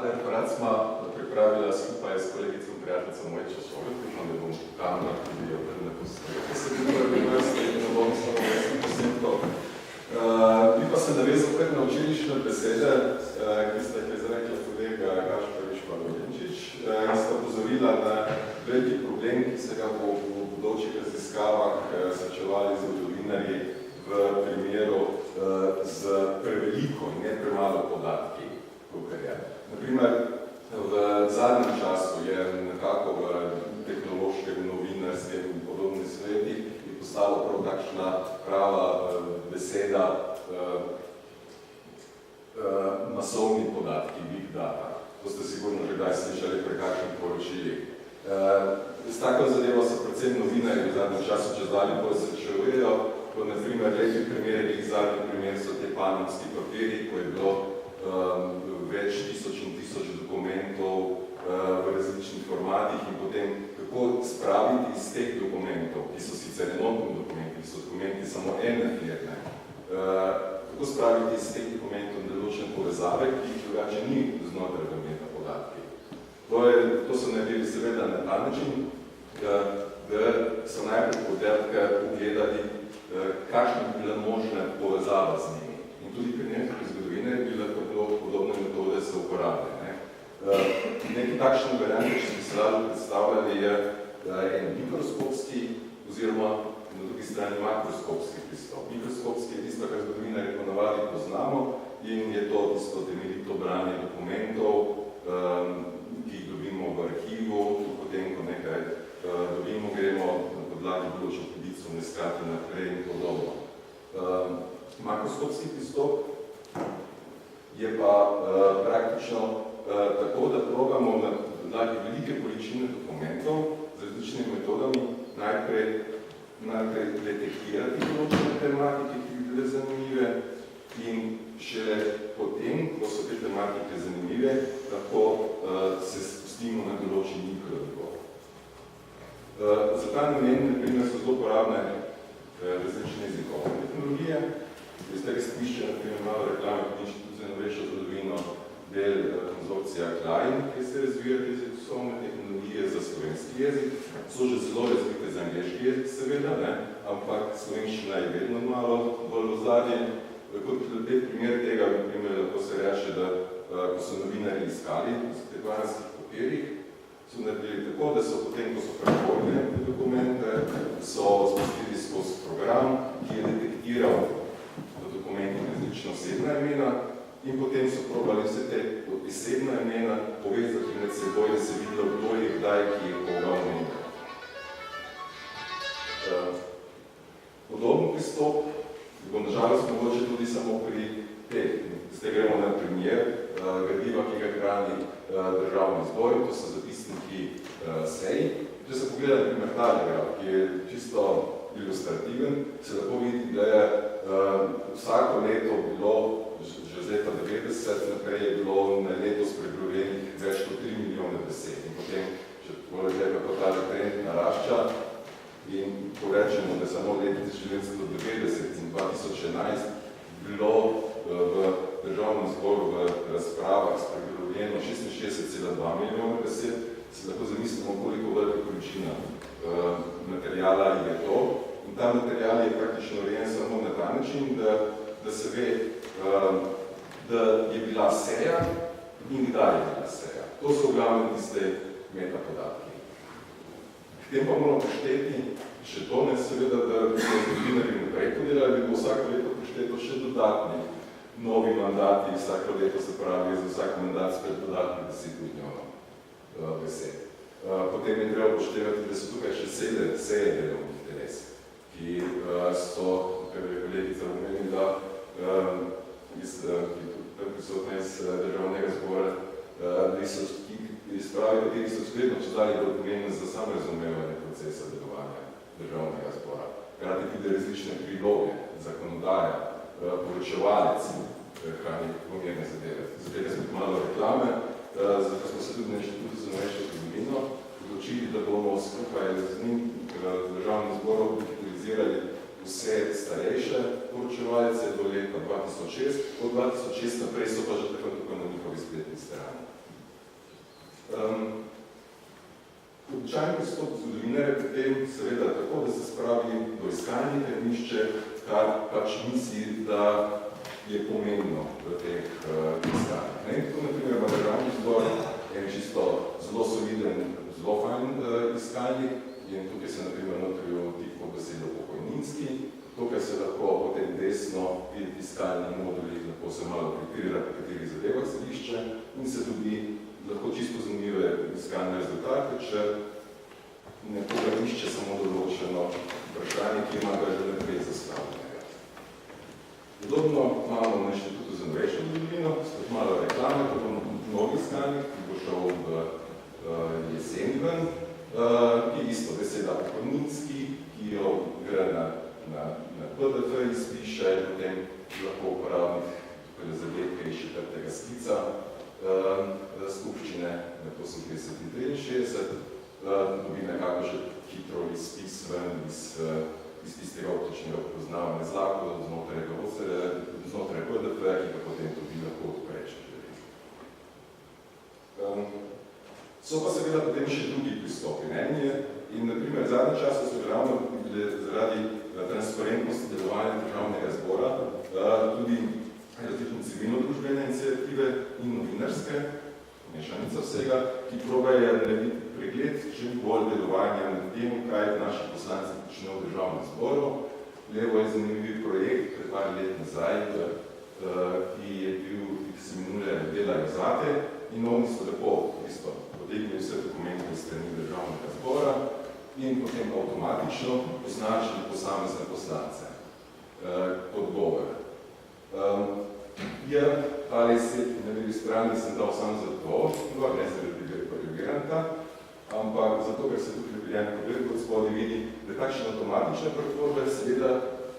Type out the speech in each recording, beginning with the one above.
Tale referat smo pripravila skupaj s kolegico in prijateljicom Mojčo Šolet, upam, da bom kamera tudi odredne postavila. To se bi prvi in ne bom samo vesel posebno. Bi pa se navezal kar na učilišne besede, ki sta jih izrekla kolega Gašparič pa Valenčič, in sta pozorila na veliki problem, ki se ga bo v bodočih raziskavah srečevali zgodovinarji v primeru z preveliko in ne premalo podatki. Naprimer, v zadnjem času je nekako v tehnološkem, novinarskem in podobnih svetih postala prav takšna prava beseda masovni podatki, big data. To ste sigurno že kdaj slišali pri kakšnih poročilih. S tako zadevo so predvsem novinarji v zadnjem času čez dalje bolj srečujejo, kot na primer lepi primeri, zadnji primer so te panamski papiri, ko je bilo več tisoč in tisoč dokumentov v različnih formatih in potem kako spraviti iz teh dokumentov, ki so sicer enotni dokumenti, ki so dokumenti samo ene firme, kako spraviti iz teh dokumentov določene povezave, ki jih drugače ni znotraj dometa podatki. To so naredili seveda na ta način, da so najprej podatke ugledali, kakšne bi bila možna povezava z njimi. In tudi pri nekaj zgodovine bi lahko podobne metode se uporabljali. Neki takšni varianti, če bi se lažje predstavljali, je en mikroskopski oziroma na drugi strani makroskopski pristop. Mikroskopski je tisto, kar zgodovinarji ponavadi poznamo in je to tisto temeljito branje dokumentov, ki jih dobimo v arhivu, potem, ko nekaj dobimo, gremo na podlagi določo podico, neskati naprej in podobno. Makroskopski pristop je pa praktično tako, da probamo na podlagi velike količine dokumentov z različnimi metodami najprej detektirati določene tematike, ki bi bile zanimive in šele potem, ko so te tematike zanimive, lahko se spustimo na določen mikronivo. Za ta namen, na primer, so zelo uporabne različne jezikovne tehnologije. Iz tega smišče, na primer, malo reklame kot Inštitut za novejšo zgodovino del konzorcija Klein, ki se razvija jezikovne tehnologije za slovenski jezik. So že zelo razvite za angleški jezik, seveda, ampak slovenščina je vedno malo bolj v zadnje. Kot lep primer tega, na primer, lahko se reče, da ko so novinarji iskali v stepanskih papirjih, so naredili tako, da so potem, ko so prehodili te dokumente, so spustili skozi program, ki je detektiral v dokumentih različna osebna imena in potem so probali vse te osebna imena povezati med seboj, da se videlo, kdo je kdaj, ki je koga omenil. Podoben pristop bom nažalost mogoče tudi samo pri teh. Zdaj gremo na primer gradiva, ki ga hrani državni zbor, to so zapisniki sej. Če se pogleda na primer tale graf, ki je čisto ilustrativen, se lahko vidi, da je vsako leto bilo, že z leta 90 naprej je bilo na letos pregovorjenih več kot 3 milijone besed. In potem, če kako tale trend narašča, in ko rečemo, da samo leti 1990 in 2011 bilo v državnem zboru v razpravah spregovorjeno 66,2 milijona besed, se lahko zamislimo, koliko velika količina materijala je to. In ta material je praktično urejen samo na ta način, da se ve, da je bila seja in kdaj je bila seja. To so v glavnem tiste metapodatki. K tem pa moramo pošteti še to, seveda, da so zgodovinarji naprej podelali, bi bo vsako leto pošteto še dodatni novi mandati, vsako leto se pravi za vsak mandat spet dodatni 10 milijonov besed. Potem je treba poštevati, da so tukaj še seje delovnih teles, ki so, kar je kolegica omenila, ki tudi prisotne iz državnega zbora, izpravi, kateri so sklepno čezali bolj pomembne za samo razumevanje procesa delovanja državnega zbora. Hkrati tudi različne priloge, zakonodaja, poročevalec hrani pomembne zadeve. Zadeve smo malo reklame, zato smo se tudi na Inštitutu za novejšo zgodovino odločili, da bomo skupaj z njim državnim zborom digitalizirali vse starejše poročevalce do leta 2006. Od 2006 naprej so pa že tako na njihovi spletni strani. Običajni pristop zgodovinarja pri tem seveda tako, da se spravi do iskanja termišče, kar pač misli, da je pomembno v teh iskanjih. Tu, na primer, Državni zbor je čisto zelo soliden, zelo fajn iskalnik in tukaj se, na primer, notrijo tipo besedo pokojninski. Tukaj se lahko potem desno vidi iskalni moduli, lahko se malo prikrira pri katerih zadevah središče in se tudi lahko čisto zanimive iskalne rezultate, če nekoga išče samo določeno vprašanje, ki ima ga že naprej zastavljenega. Podobno imamo na Inštitutu za novejšo zgodovino, spet malo reklame, to bo novi iskalnik, ki bo šel v jesen ven, ki isto beseda pokojninski, ki jo gre na PDF izpiše, potem lahko uporabnik zadetka iz 4. sklica skupščine 1963 dobi nekako že hitro izpis ven iz tistega optičnega prepoznavanja zlakov znotraj PDF-ja, ki pa potem tudi lahko odpreče. So pa seveda potem še drugi pristopi. In na primer zadnje čase so ravno zaradi transparentnosti delovanja Državnega zbora tudi različne civilno-družbene iniciative in novinarske, mešanica vsega, ki probajo narediti pregled čim bolj delovanja nad tem, kaj naši poslanci počnejo v Državnem zboru. Levo je zanimiv projekt pred par let nazaj, ki je bil, ki se imenuje Delajo zate, in oni so lepo potegnili vse dokumente iz strani Državnega zbora in potem avtomatično označili posamezne poslance kot govor. Ali na drugi strani sem dal samo zato, ne zaradi privilegiranta, ampak zato, ker se tukaj privilegirane pogled kot spodaj vidi, da takšne automatične pretvorbe seveda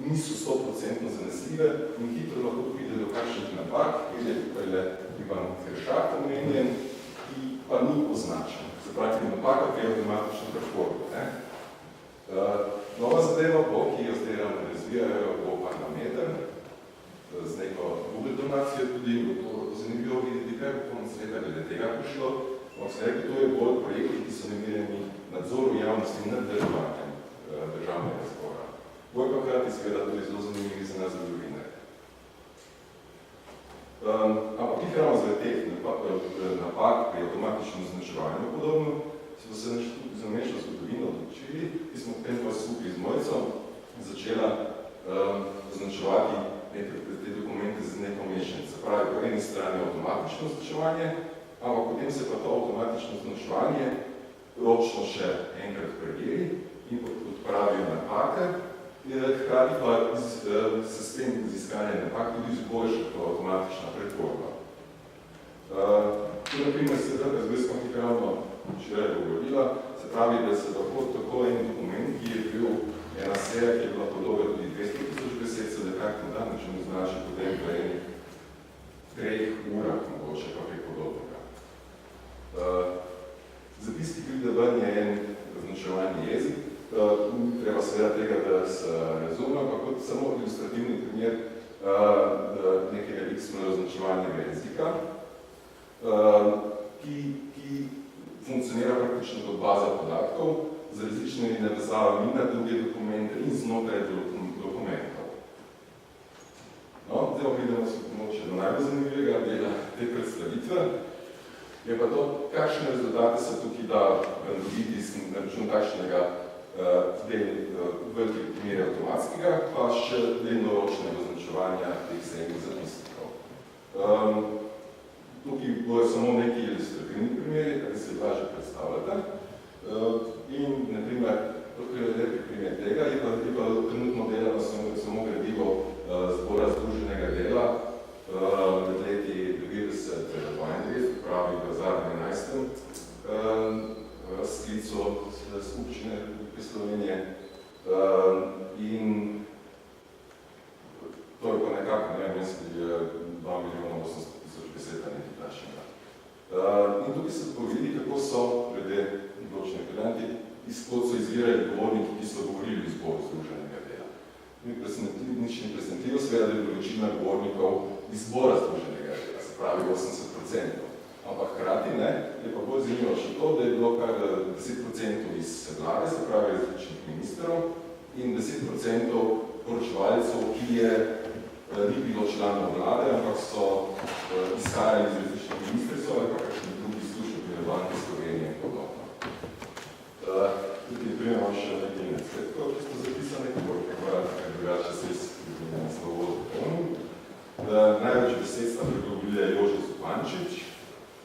niso 100% zanesljive in hitro lahko pride do kakšnih napak, ki je tukaj Ivan Hršak omenjen, ki pa ni označen. Se pravi, napaka pri automatični pretvorbi. Nova zadeva bo, ki jo zdaj razvijajo, bo parameter, z neko Google donacijo tudi, bo zanimivo videti, kaj bo konec leta glede tega prišlo. To je bolj projekti, ki so namerjeni nadzoru javnosti nad delovanjem Državnega zbora. Boj pa krati seveda tudi zelo zanimivi za nas zgodovinarje. Ampak tih ravno zaradi teh napak pri avtomatičnem označevanju podobno, smo se za mešno zgodovino odločili, ki smo potem pa skupaj z Mojco začela označevati te dokumente z neko mešanico. Se pravi, po eni strani avtomatično označevanje, ampak potem se pa to avtomatično označevanje ročno še enkrat preveri in odpravijo napake, hkrati pa sistem iskanja napak tudi izboljša to avtomatična pretvorba. Tu na primer se zdaj smo ravno včeraj govorila, se pravi, da se lahko tako en dokument, ki je bil ena serija, ki je bila podoba tudi 200.000 besed, se nekako na dan način označi potem v enih 3 urah, mogoče pa kaj podobnega. Zapis, ki pride ven, je en označevalni jezik. Treba seveda tega, da se razume, ampak kot samo ilustrativni primer nekega XML označevalnega jezika, ki funkcionira praktično kot baza podatkov z različnimi navezavami na druge dokumente in znotraj dokumentov. Zdaj pridemo mogoče do najbolj zanimivega dela te predstavitve. Je pa to, kakšne rezultate se tukaj da dobiti na račun takšnega velikih primere avtomatskega, pa še delnoročnega označevanja teh srednjih zapisnikov. Tukaj bojo samo neki ilustrativni primeri, da se lažje predstavljate. In, na primer, lepi primer tega je pa trenutno delano samo gradivo zbora združenega dela med leti 1992, pravi v zadnjem 11. sklicu skupščine Republike Slovenije. In to je pa nekako, ne vem, mislim, da je 2.800.000 besed ali nekaj takšnega. In tukaj se povidi, kako so glede določene pedanti, kot so izvirali govorniki, ki so govorili v zboru združenega dela. Nič ni presenetljivo, seveda, da je večina govornikov iz zbora združenega dela, se pravi 80%. Ampak hkrati je pa bolj zanimivo še to, da je bilo kar 10% iz vlade, se pravi različnih ministrov, in 10% poročevalcev, ki ni bilo članov vlade, ampak so izhajali iz različnih ministrstv ali pa kakšnih drugih služb, kot je Banke Slovenije in podobno. Tudi imamo še nekaj nasledkov, ki so zapisane, ker drugače se na slovo dopolnim. Največ besed sta priglobili Jože Zupančič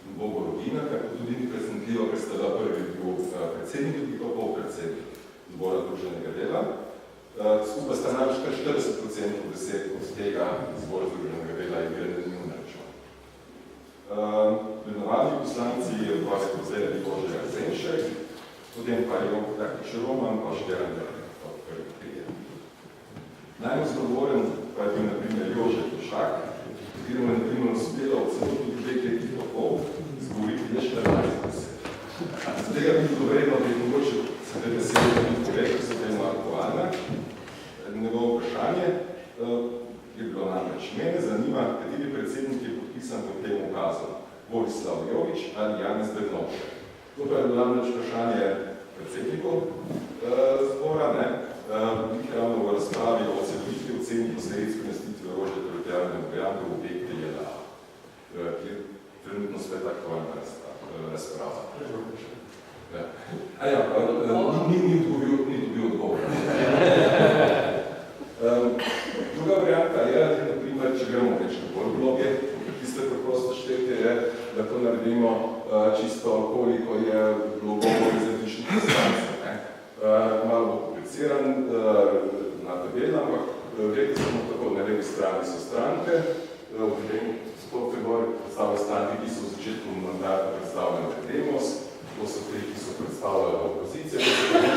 in Bogo Rodina, kar tudi ni presenetljivo, ker sta prvi bil predsednik, tudi pa polpredsednik Zbora Združenega dela. Skupaj sta največ kar 40% besed od tega Zbora Združenega dela in gre na njim račun. Imenovani poslanci je od vas pozeli Bože Arsenšek, potem pa je praktičen Roman, pa Štern od prvi prije. Najbolj zgovoren pa je bil naprimer Jože Tošak, kateremu je naprimer uspelo od samo tudi 2 leti pa pol izgovoriti le 14 besed. Z tega bi bilo vredno, da je mogoče se te besede tudi povedal, so temo aktualne. Njegovo vprašanje je bilo namreč, mene zanima, kateri predsednik je podpisan pod tem ukazom, Borislav Jovič ali Janez Drnovšek. To pa je bilo namreč vprašanje predsednikov zbora, ravno v razpravi o celoviti oceni posledic premestitve orožja teritorialnega obrambe v objekte JLA, ki je trenutno spet aktualna razprava. Ni dobil odgovor. Druga varianta je, naprimer, če gremo več na bolj bloge, tiste preprosto štete je, da to naredimo čisto koliko je bilo govori za različnih poslancev. Malo bo kompliciran na tabela, ampak rekli smo tako, na levi strani so stranke, spod pregor predstavljajo stranke, ki so v začetku mandata predstavljali Demos, to so te, ki so predstavljali opozicije, to so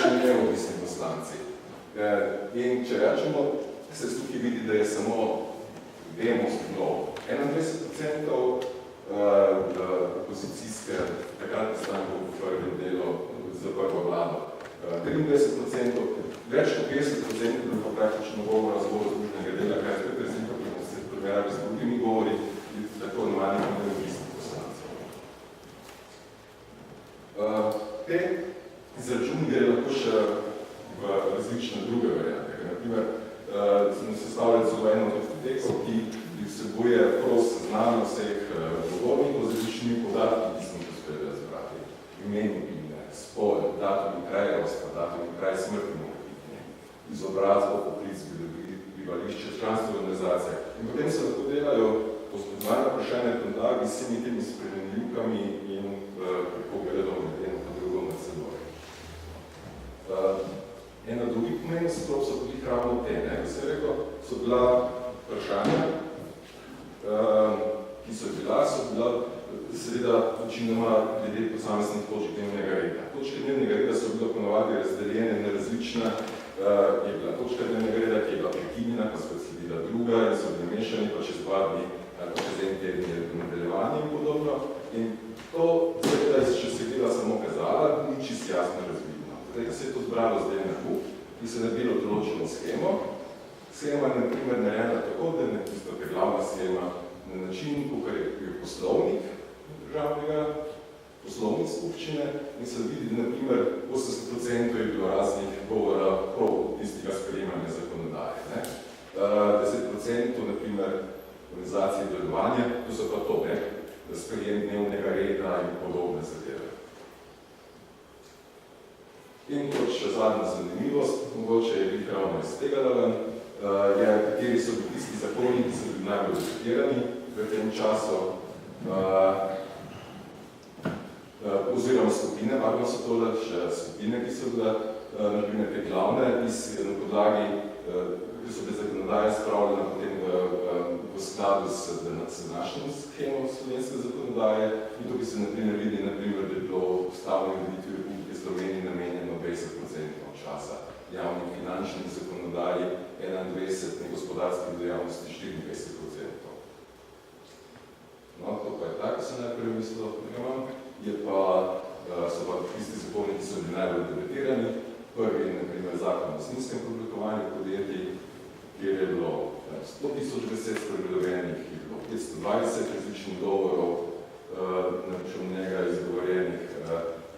tudi neodvisni poslanci. In če rečemo, se tukaj vidi, da je samo Demos bilo 21%, opozicijske takratne stranke v prvem delu za prvo vlado 23%, več kot 50% je pa praktično govora Zbora Združenega dela, kaj je prezimka, ki se primerjavi z drugimi govori, tako imenovanih neodvisnih poslancev. Te izračuni gre lahko še v različne druge variante. Naprimer, smo sestavljali zelo eno od tekstov, ki vsebuje prost seznam vseh govornikov z različnimi podatki, ki smo uspeli razbrati. Imeniki, spol, datum in kraj rojstva, datum in kraj smrti morebitne, izobrazbo, poklic, bivališče, članstvo v organizacijah. In potem se lahko delajo posledovanja vprašanja podlagi s vsemi temi spremenljivkami in pripogledom eno po drugo med seboj. Ena drugi pomeni so tudi ravno te, ko se rekel, so bila vprašanja, ki so bila seveda večinoma glede posameznih točk dnevnega reda. Točke dnevnega reda so bila ponovadi razdeljene na različna, je bila točka dnevnega reda, ki je bila prekinjena, pa spet sledila druga in so bili mešani pa čez 2 dni, ali pa čez en teden je nadaljevanje in podobno. In to seveda, če se gleda samo kazala, ni čisto jasno razvidno. Zdaj, se je to zbralo zdaj na kup in se naredilo določeno schemo. Schema je na primer narejena tako, da je tisto, ker glavna schema na način, kot je poslovnik državnega, poslovnik skupščine in se vidi, da naprimer 80% je bilo raznih govora prav tistega sprejemanja zakonodaje. 10% naprimer organizacije delovanja, to so pa to, sprejem dnevnega reda in podobne zadeve. In kot še zadnja zanimivost, mogoče je biti ravno iz tega daven, je, kateri so bili tisti zakoni, ki so bili najbolj diskutirani v tem času, oziroma skupine, varno so tole še skupine, ki so bile, naprimer te glavne, na podlagi, ki so bile zakonodaje spravljene potem v skladu s današnjim schemom slovenske zakonodaje in tukaj se naprimer vidi, da je bilo ustavljeno volitve Republike Slovenije namenjeno 20% časa javnih finančnih zakonodaji, 21% negospodarskih dejavnosti 24%. No, to pa je tako, se najprej mislilo, so pa tisti zakoni, ki so bili najbolj debatirani. Prvi je, naprimer, zakon o lastninskem preoblikovanju podjetij, kjer je bilo 100 000 besed spregovorjenih, je bilo 520 različnih govorov, na račun njega izgovorjenih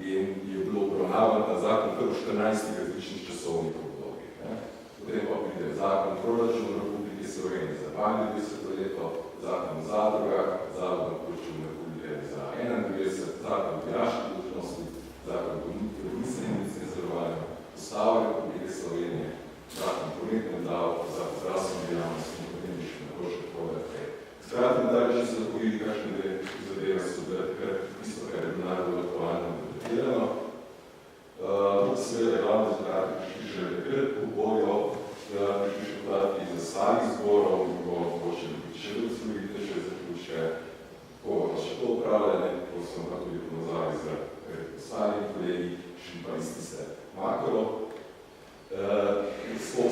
in je bilo obravnavan ta zakon kar v 14 različnih časovnih obdobjih. Potem pa pride zakon proračun Republike Slovenije za 22 leto, zakon o zadrugah, zakon o proračunu Republike za 21, zakon o vojaški dolžnosti, zakon o komisiji in cenzuranju, Ustava Republike Slovenije, zakon o prometnem davku, zakon o zdravstveni dejavnosti in podnebniškem naročju tako naprej. Skratno dalje, če se zapovedi, kakšne zadeve so bile takrat tisto, kar je bilo najbolj aktualno debatirano. Seveda glavno rezultati prišli že takrat v bojo, prišli še podatki iz ostalih zborov, bomo hočeli biti še dogovorite, še zaključke, ko še to upravljanje, ko smo pa tudi ponazali z ostalimi kolegi, še pa iz tiste makro. Sploh